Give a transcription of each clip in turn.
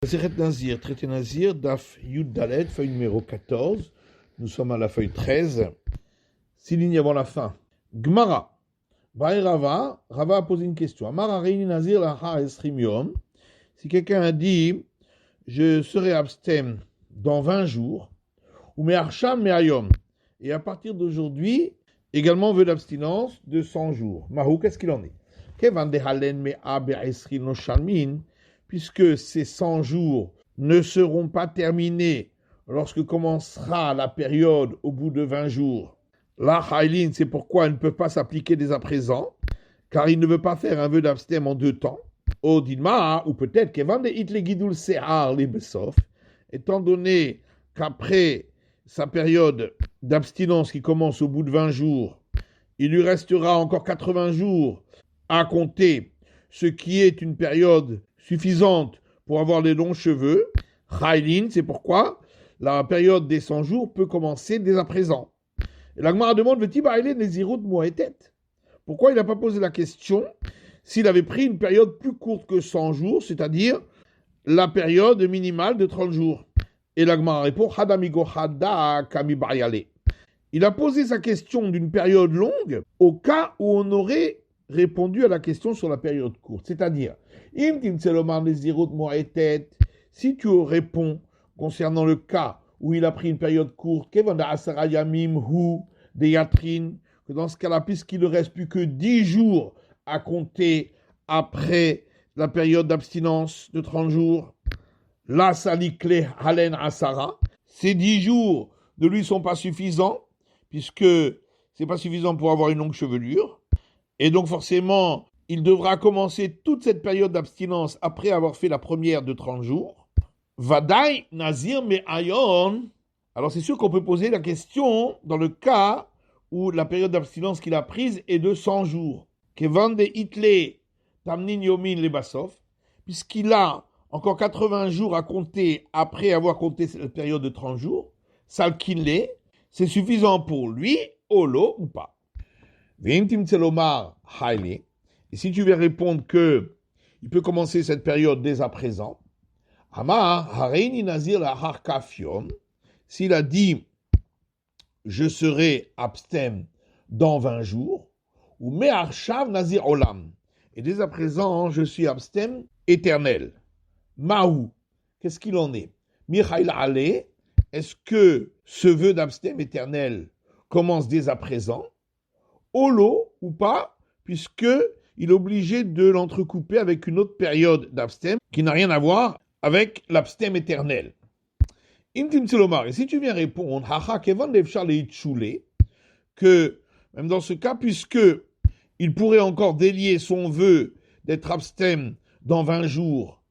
Masechet Nazir, traité Nazir, Daf Yud Dalet, feuille numéro 14. Nous sommes à la feuille 13. 6 lignes avant la fin. Gmara. Baï Rava. Rava a posé une question. Amar Reini Nazir Laha Esrim Yom. Si quelqu'un a dit, je serai abstem dans 20 jours, ou Me'arsham Me'ayom. Et à partir d'aujourd'hui, également vœu d'abstinence de 100 jours. Mahou, qu'est-ce qu'il en est? Kevan de Halen Me'a Be'esrim no Shalmin. Puisque ces 100 jours ne seront pas terminés lorsque commencera la période au bout de 20 jours. La Haïlin, c'est pourquoi elle ne peut pas s'appliquer dès à présent, car il ne veut pas faire un vœu d'abstem en 2 temps. Au Dilma, ou peut-être qu'Evan de Hitle Gidul Se'ar les Besof, étant donné qu'après sa période d'abstinence qui commence au bout de 20 jours, il lui restera encore 80 jours à compter, ce qui est une période suffisante pour avoir les longs cheveux. Chaylin, c'est pourquoi la période des 100 jours peut commencer dès à présent. Et la Gemara demande, veut-il bailler les zirot moetet? Pourquoi il n'a pas posé la question s'il avait pris une période plus courte que 100 jours, c'est-à-dire la période minimale de 30 jours? Et la Gemara répond, Hadamigo Hada Kami Bayale. Il a posé sa question d'une période longue au cas où on aurait répondu à la question sur la période courte. C'est-à-dire, si tu réponds concernant le cas où il a pris une période courte, que dans ce cas-là, puisqu'il ne reste plus que 10 jours à compter après la période d'abstinence de 30 jours, la salikle halen asara, ces 10 jours ne lui sont pas suffisants, puisque c'est pas suffisant pour avoir une longue chevelure. Et donc forcément, il devra commencer toute cette période d'abstinence après avoir fait la première de 30 jours. Vadaï Nazir Me'ayon. Alors c'est sûr qu'on peut poser la question dans le cas où la période d'abstinence qu'il a prise est de 100 jours. Kevan de Hitle Tamnin Yomin Lebasov, puisqu'il a encore 80 jours à compter après avoir compté cette période de 30 jours. Salkinle, c'est suffisant pour lui, Olo ou pas. Et si tu veux répondre que il peut commencer cette période dès à présent, s'il a dit je serai abstem dans 20 jours, ou me'arshav nazir olam, et dès à présent je suis abstem éternel. Mahou, qu'est-ce qu'il en est? Michael Ale, est-ce que ce vœu d'abstem éternel commence dès à présent? Olo ou pas, puisqu'il est obligé de l'entrecouper avec une autre période d'abstem qui n'a rien à voir avec l'abstem éternel. Intim Tselomar, et si tu viens répondre, que même dans ce cas, puisque il pourrait encore délier son vœu d'être abstem dans 20 jours,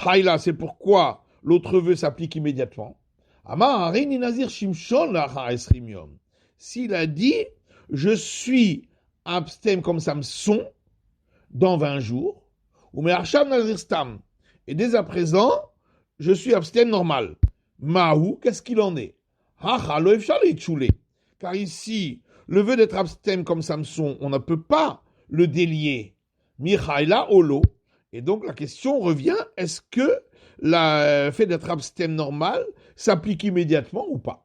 Haïla, c'est pourquoi l'autre vœu s'applique immédiatement. S'il a dit je suis abstem comme Samson dans 20 jours, ou me'arsham nazir stam, et dès à présent, je suis abstem normal. Mahou, qu'est-ce qu'il en est? Car ici, le vœu d'être abstem comme Samson, on ne peut pas le délier. Michaela olo. Et donc la question revient, est-ce que le fait d'être abstem normal s'applique immédiatement ou pas?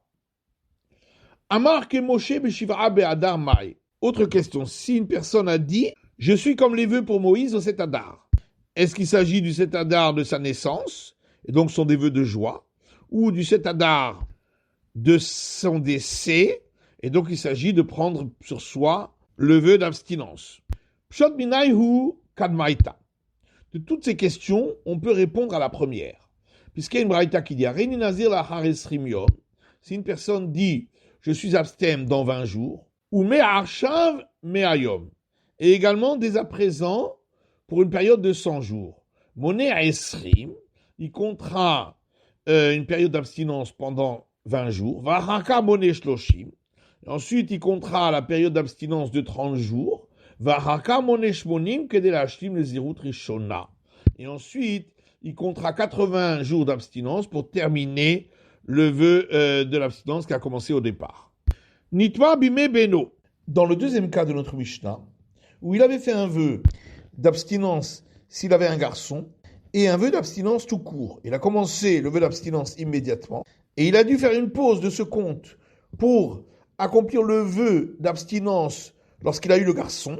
Amar ke Moshe b'shiv'a be'adar mai. Autre question, si une personne a dit « Je suis comme les vœux pour Moïse au 7 Adar », est-ce qu'il s'agit du 7 Adar de sa naissance, et donc sont des vœux de joie, ou du 7 Adar de son décès, et donc il s'agit de prendre sur soi le vœu d'abstinence? Pshot minayhu kadmaita. De toutes ces questions, on peut répondre à la première. Puisqu'il y a une braïta qui dit « Reini nazir la haresrim yom », si une personne dit je suis abstem dans 20 jours, ou me'arshav me'ayom, et également dès à présent pour une période de 100 jours. Moné esrim, il comptera une période d'abstinence pendant 20 jours. Vahaka moné shloshim, ensuite il comptera la période d'abstinence de 30 jours. Vahaka moné shmonim kedelashlim le zirut rishona, et ensuite il comptera 80 jours d'abstinence pour terminer le vœu de l'abstinence qui a commencé au départ. Nitma bime beno. Dans le deuxième cas de notre Mishnah, où il avait fait un vœu d'abstinence s'il avait un garçon, et un vœu d'abstinence tout court. Il a commencé le vœu d'abstinence immédiatement et il a dû faire une pause de ce compte pour accomplir le vœu d'abstinence lorsqu'il a eu le garçon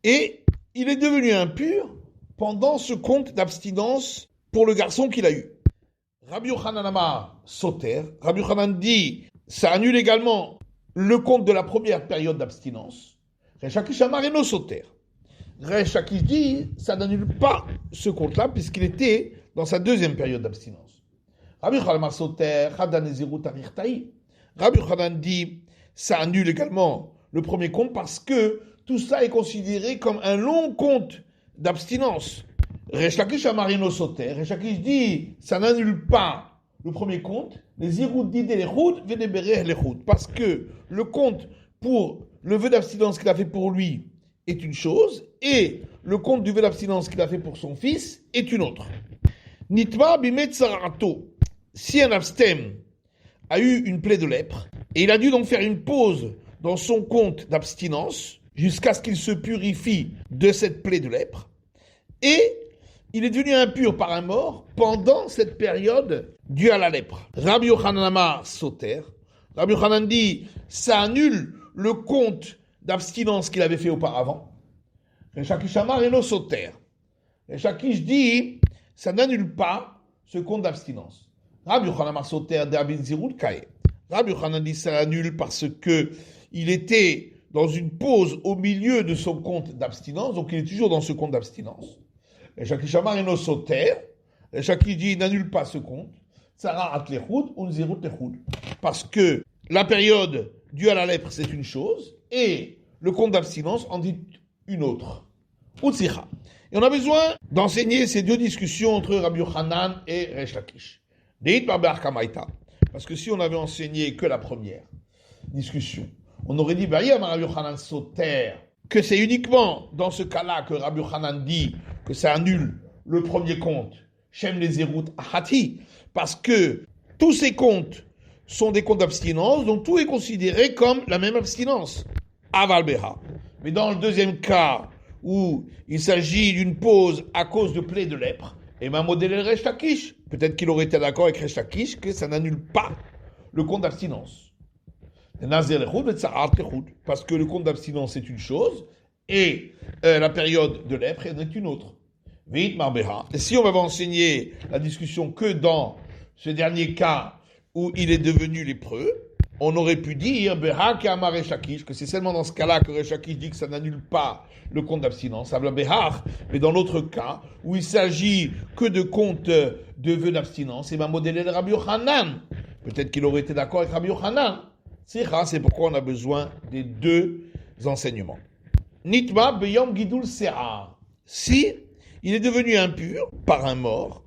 et il est devenu impur pendant ce compte d'abstinence pour le garçon qu'il a eu. Rabbi Yochanan Amar Soter, Rabbi Yochanan dit, ça annule également le compte de la première période d'abstinence. Resh Lakish Amar Eno Soter. Resh Lakish dit, ça n'annule pas ce compte-là puisqu'il était dans sa deuxième période d'abstinence. Rabbi Yochanan Amar Soter, Hadan Nezirut Arichtaï. Rabbi Yochanan dit, ça annule également le premier compte parce que tout ça est considéré comme un long compte d'abstinence. Resh Lakish Amar Eno Soter. Resh Lakish dit, ça n'annule pas le premier compte, les Iroud d'idée les routes, Védébéré les routes. Parce que le compte pour le vœu d'abstinence qu'il a fait pour lui est une chose, et le compte du vœu d'abstinence qu'il a fait pour son fils est une autre. Nitma bimet tsarato. Si un abstème a eu une plaie de lèpre, et il a dû donc faire une pause dans son compte d'abstinence, jusqu'à ce qu'il se purifie de cette plaie de lèpre, et il est devenu impur par un mort pendant cette période due à la lèpre. Rabbi Yochanan Amar Soter. Rabbi Yochanan dit, ça annule le compte d'abstinence qu'il avait fait auparavant. Resh Lakish Amar Eno Soter. Resh Lakish dit, ça n'annule pas ce compte d'abstinence. Rabbi Yochanan Amar Soter d'Abin Zirut Kae. Rabbi Yochanan dit, ça annule parce que il était dans une pause au milieu de son compte d'abstinence, donc il est toujours dans ce compte d'abstinence. Resh Lakish Amar Eno Soter. Resh Lakish dit, il n'annule pas ce compte. Tzaraat lechud ou Zirut lechud. Parce que la période due à la lèpre, c'est une chose, et le compte d'abstinence en dit une autre. Utsicha. Et on a besoin d'enseigner ces deux discussions entre Rabbi Yochanan et Resh Lakish. Deit Barber Kamaita. Parce que si on avait enseigné que la première discussion, on aurait dit, Rabbi Yochanan Soter, que c'est uniquement dans ce cas-là que Rabbi Yochanan dit que ça annule le premier compte, Shem Nezirut Ahati, parce que tous ces comptes sont des comptes d'abstinence, donc tout est considéré comme la même abstinence. Aval Beha. Mais dans le deuxième cas, où il s'agit d'une pause à cause de plaie de lèpre, et ma modèle Resh Lakish, peut-être qu'il aurait été d'accord avec Resh Lakish que ça n'annule pas le compte d'abstinence. Parce que le compte d'abstinence est une chose, et la période de lèpre en est une autre. Et si on va enseigner la discussion que dans ce dernier cas où il est devenu lépreux, on aurait pu dire que c'est seulement dans ce cas-là que Resh Lakish dit que ça n'annule pas le compte d'abstinence. Mais dans l'autre cas, où il s'agit que de compte de vœux d'abstinence, c'est ma modèle de Rabbi Yochanan. Peut-être qu'il aurait été d'accord avec Rabbi Yochanan. C'est pourquoi on a besoin des deux enseignements. Nitma beyom gidul se'ar. Si il est devenu impur par un mort,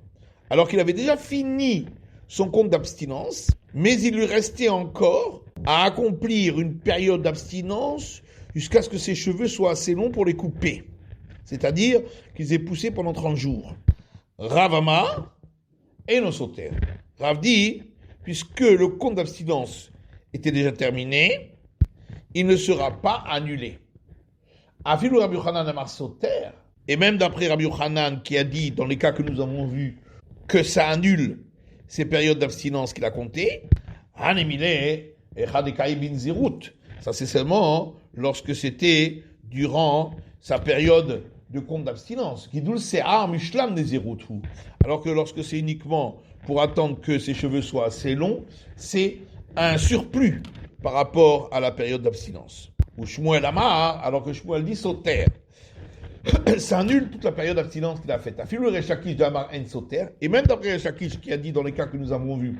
alors qu'il avait déjà fini son compte d'abstinence, mais il lui restait encore à accomplir une période d'abstinence jusqu'à ce que ses cheveux soient assez longs pour les couper. C'est-à-dire qu'ils aient poussé pendant 30 jours. Rav Amar Eno Soter. Rav dit, puisque le compte d'abstinence était déjà terminé, il ne sera pas annulé. Afilu Rabbi Yochanan Amar Soter, et même d'après Rabbi Yochanan qui a dit, dans les cas que nous avons vus, que ça annule ces périodes d'abstinence qu'il a comptées, ça c'est seulement lorsque c'était durant sa période de compte d'abstinence. Alors que lorsque c'est uniquement pour attendre que ses cheveux soient assez longs, c'est un surplus par rapport à la période d'abstinence. Ou Shmuel Amar, alors que Shmuel dit Soter. Ça annule toute la période d'abstinence qu'il a faite. Afilou Resh Lakish de Amar En Soter, et même d'après Resh Lakish qui a dit dans les cas que nous avons vus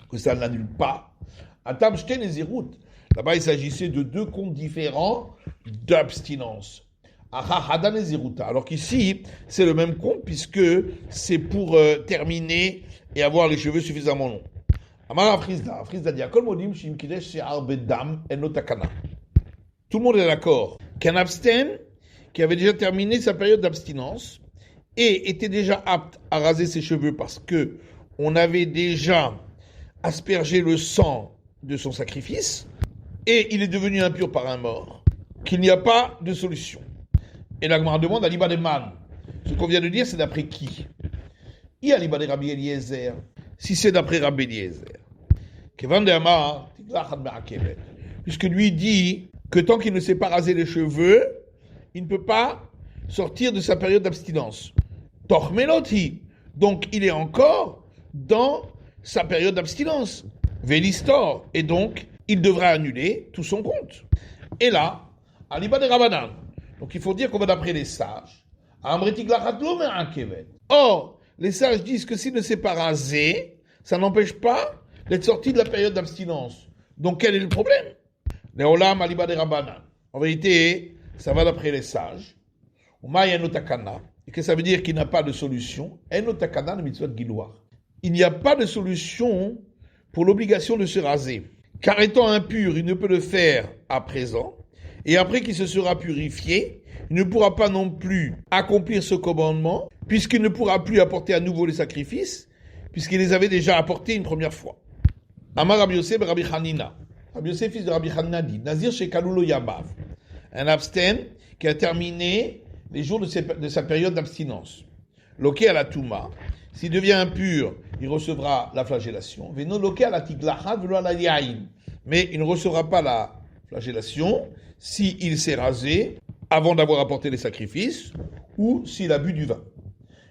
que ça n'annule pas, Atam Shten et Zirut. Là-bas, il s'agissait de deux comptes différents d'abstinence. Hadan et Ziruta. Alors qu'ici, c'est le même compte puisque c'est pour terminer et avoir les cheveux suffisamment longs. Amar Afrizda. Afrizda dit Akol Modim Shim Kidesh She'ar Bedam En Notakana. Tout le monde est d'accord qu'un abstème qui avait déjà terminé sa période d'abstinence et était déjà apte à raser ses cheveux parce que on avait déjà aspergé le sang de son sacrifice et il est devenu impur par un mort, qu'il n'y a pas de solution. Et la Gemara demande à l'Iba de Man, Ce qu'on vient de dire, c'est d'après qui? Rabbi Eliezer. Si c'est d'après Rabbi Eliezer. Puisque lui dit que tant qu'il ne s'est pas rasé les cheveux, il ne peut pas sortir de sa période d'abstinence. Tormeloti. Donc il est encore dans sa période d'abstinence. Vélistor. Et donc, il devra annuler tout son compte. Et là, Aliba de Rabanan. Donc il faut dire qu'on va d'après les sages. Or, les sages disent que s'il ne s'est pas rasé, ça n'empêche pas d'être sorti de la période d'abstinence. Donc quel est le problème? Leolam Aliba de Rabanan. En vérité, ça va d'après les sages. Et que ça veut dire qu'il n'a pas de solution. Il n'y a pas de solution pour l'obligation de se raser. Car étant impur, il ne peut le faire à présent. Et après qu'il se sera purifié, il ne pourra pas non plus accomplir ce commandement, puisqu'il ne pourra plus apporter à nouveau les sacrifices, puisqu'il les avait déjà apportés une première fois. Amar Rabbi Yosef Rabbi Hanina. Rabbi Yosef, fils de Rabbi Hanina, dit Nazir Shekalulo Yamav. Un abstain qui a terminé les jours de sa période d'abstinence. Loké à la Touma. S'il devient impur, il recevra la flagellation. Veno loké à la Tiglachat velo à la Yaïn. Mais il ne recevra pas la flagellation s'il s'est rasé avant d'avoir apporté les sacrifices ou s'il a bu du vin.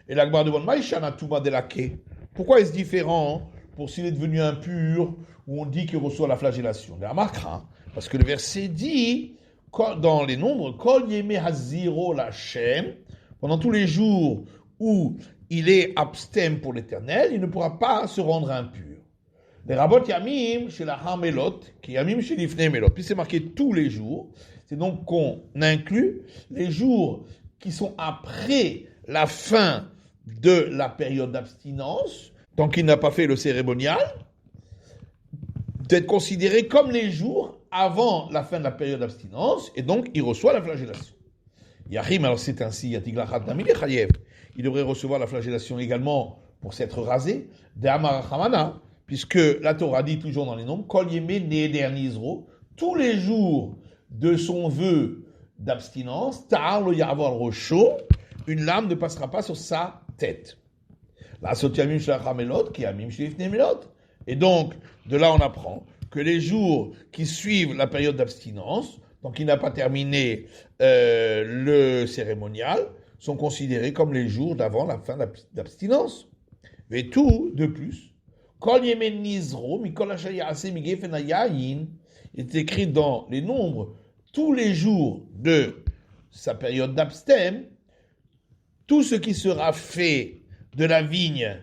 Et l'Agmar demande Maïshana Touma de laké. Pourquoi est-ce différent pour s'il est devenu impur où on dit qu'il reçoit la flagellation? Parce que le verset dit dans les nombres, Kol Yeme Haziro Lachem, pendant tous les jours où il est abstain pour l'Éternel, il ne pourra pas se rendre impur. Les Rabot Yamim chez la Hamelot, qui Yamim chez l'Ifne Melot. Puis c'est marqué tous les jours. C'est donc qu'on inclut les jours qui sont après la fin de la période d'abstinence, tant qu'il n'a pas fait le cérémonial, d'être considérés comme les jours avant la fin de la période d'abstinence, et donc il reçoit la flagellation. Yachim, alors c'est ainsi, il devrait recevoir la flagellation également pour s'être rasé, de Amarachamana, puisque la Torah dit toujours dans les nombres, Kol Yeme Neder Nizro, tous les jours de son vœu d'abstinence, Ta'ar lo Ya'avor Rosho, une lame ne passera pas sur sa tête. La Sotiamim Shlachamelot, qui Amim Shlifnemelot. Et donc, de là on apprend que les jours qui suivent la période d'abstinence, donc il n'a pas terminé le cérémonial, sont considérés comme les jours d'avant la fin d'abstinence. Mais tout, de plus, Kol Yemen Nizro, Mikol Hashayase Migefen Hayayin, est écrit dans les nombres, tous les jours de sa période d'abstem, tout ce qui sera fait de la vigne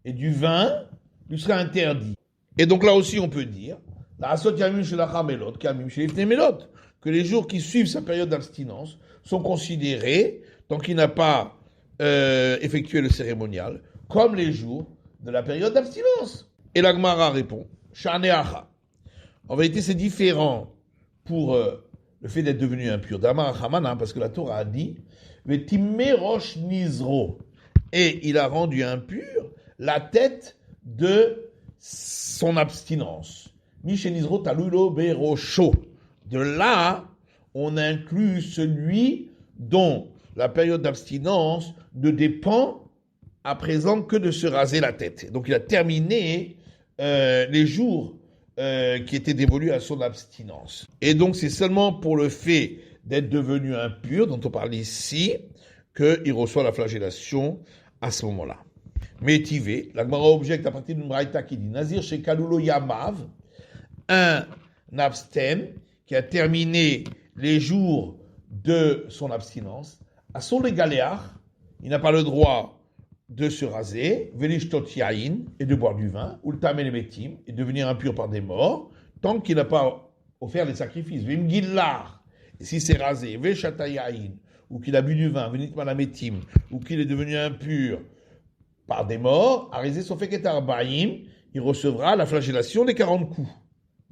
et du vin lui sera interdit. Et donc là aussi on peut dire, que les jours qui suivent sa période d'abstinence sont considérés, tant qu'il n'a pas effectué le cérémonial, comme les jours de la période d'abstinence. Et la Gemara répond, Shaneacha. En vérité, c'est différent pour le fait d'être devenu impur. Parce que la Torah a dit, Vetimerosh Nizro. Et il a rendu impur la tête de son abstinence. Mishenizro talulo berosho. De là, on inclut celui dont la période d'abstinence ne dépend à présent que de se raser la tête. Donc il a terminé les jours qui étaient dévolus à son abstinence. Et donc c'est seulement pour le fait d'être devenu impur, dont on parle ici, qu'il reçoit la flagellation à ce moment-là. Métivé, la Gemara objecte à partir d'une braïta qui dit Nazir chez Kalulo Yamav, un abstem qui a terminé les jours de son abstinence, à son légaléach, il n'a pas le droit de se raser, velishtot yain, et de boire du vin, ou le tamen metim, et devenir impur par des morts, tant qu'il n'a pas offert les sacrifices. Vimgillar, et s'il s'est rasé, veshata yain, ou qu'il a bu du vin, venit malametim, ou qu'il est devenu impur par des morts, arisé son feketar baim, il recevra la flagellation des 40 coups.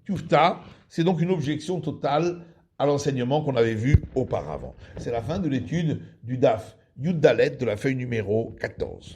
Tufta, c'est donc une objection totale à l'enseignement qu'on avait vu auparavant. C'est la fin de l'étude du DAF Yud Dalet de la feuille numéro 14.